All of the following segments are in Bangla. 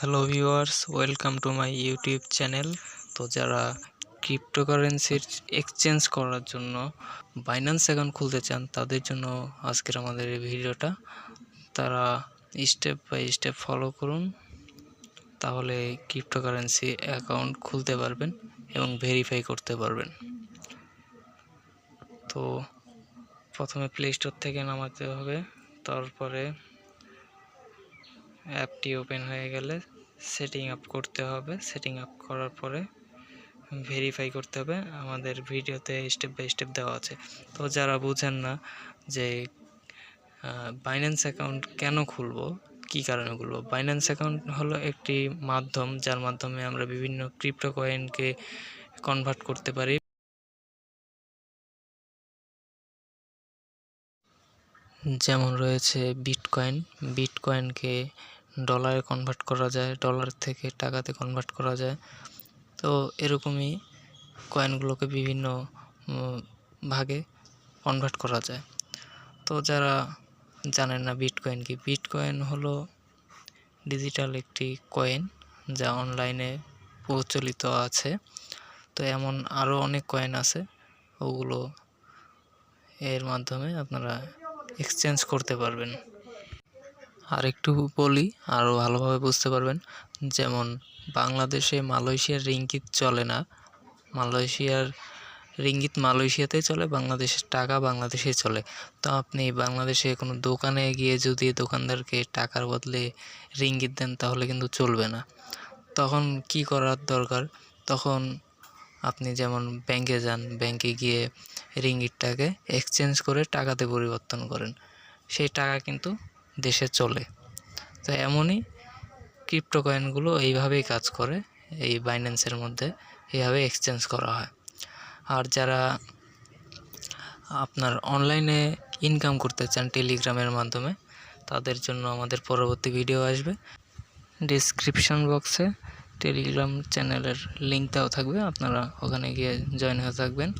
Hello viewers, welcome to my YouTube channel. তো যারা ক্রিপ্টোকারেন্সির এক্সচেঞ্জ করার জন্য বাইন্যান্স অ্যাকাউন্ট খুলতে চান তাদের জন্য আজকের আমাদের এই ভিডিওটা। তারা স্টেপ বাই স্টেপ ফলো করুন, তাহলে ক্রিপ্টোকারেন্সি অ্যাকাউন্ট খুলতে পারবেন এবং ভেরিফাই করতে পারবেন। তো প্রথমে প্লে স্টোর থেকে নামাতে হবে, তারপরে অ্যাপটি ওপেন হয়ে গেলে সেটিং আপ করতে হবে। সেটিং আপ করার পরে ভেরিফাই করতে হবে। আমাদের ভিডিওতে স্টেপ বাই স্টেপ দেওয়া আছে। তো যারা বুঝেন না যে বাইন্যান্স অ্যাকাউন্ট কেন খুলবো, কী কারণে খুলবো, বাইন্যান্স অ্যাকাউন্ট হলো একটি মাধ্যম যার মাধ্যমে আমরা বিভিন্ন ক্রিপ্টো কয়েনকে কনভার্ট করতে পারি। যেমন রয়েছে বিটকয়েনকে ডলারে কনভার্ট করা যায়, ডলার থেকে টাকাতে কনভার্ট করা যায়। তো এরকমই কয়েনগুলোকে বিভিন্ন ভাগে কনভার্ট করা যায়। তো যারা জানেন না বিটকয়েন কি, বিটকয়েন হলো ডিজিটাল একটি কয়েন যা অনলাইনে প্রচলিত আছে। তো এমন আরও অনেক কয়েন আছে, ওগুলো এর মাধ্যমে আপনারা এক্সচেঞ্জ করতে পারবেন। আর একটু বলি, আরও ভালোভাবে বুঝতে পারবেন। যেমন বাংলাদেশে মালয়েশিয়ার রিঙ্গিত চলে না, মালয়েশিয়ার রিঙ্গিত মালয়েশিয়াতেই চলে, বাংলাদেশের টাকা বাংলাদেশেই চলে। তো আপনি বাংলাদেশে কোনো দোকানে গিয়ে যদি দোকানদারকে টাকার বদলে রিঙ্গিত দেন তাহলে কিন্তু চলবে না। তখন কি করার দরকার, তখন আপনি যেমন ব্যাংকে যান, ব্যাংকে গিয়ে রিঙ্গিতটাকে এক্সচেঞ্জ করে টাকাতে পরিবর্তন করেন, সেই টাকা কিন্তু দেশে চলে। তো এমনই ক্রিপ্টো কয়েনগুলো এইভাবেই কাজ করে, এই বাইন্যান্সের মধ্যে এইভাবে এক্সচেঞ্জ করা হয়। আর যারা আপনার অনলাইনে ইনকাম করতে চান টেলিগ্রামের মাধ্যমে, তাদের জন্য আমাদের পরবর্তী ভিডিও আসবে। ডেসক্রিপশন বক্সে টেলিগ্রাম চ্যানেলের লিঙ্ক দেওয়া থাকবে, আপনারা ওখানে গিয়ে জয়েন হয়ে থাকবেন।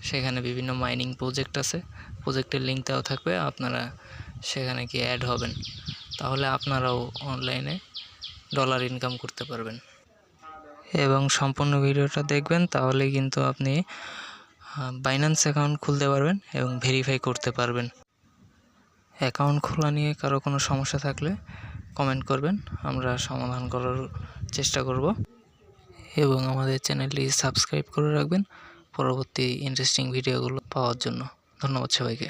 সেখানে বিভিন্ন মাইনিং প্রজেক্ট আছে, প্রজেক্টের লিঙ্ক দেওয়া থাকবে, আপনারা সেখানে গিয়ে অ্যাড হবেন, তাহলে আপনারাও অনলাইনে ডলার ইনকাম করতে পারবেন। এবং সম্পূর্ণ ভিডিওটা দেখবেন, তাহলে কিন্তু আপনি বাইন্যান্স অ্যাকাউন্ট খুলতে পারবেন এবং ভেরিফাই করতে পারবেন। অ্যাকাউন্ট খোলা নিয়ে কারো কোনো সমস্যা থাকলে কমেন্ট করবেন, আমরা সমাধান করার চেষ্টা করব। এবং আমাদের চ্যানেলটি সাবস্ক্রাইব করে রাখবেন পরবর্তী ইন্টারেস্টিং ভিডিওগুলো পাওয়ার জন্য। ধন্যবাদ সবাইকে।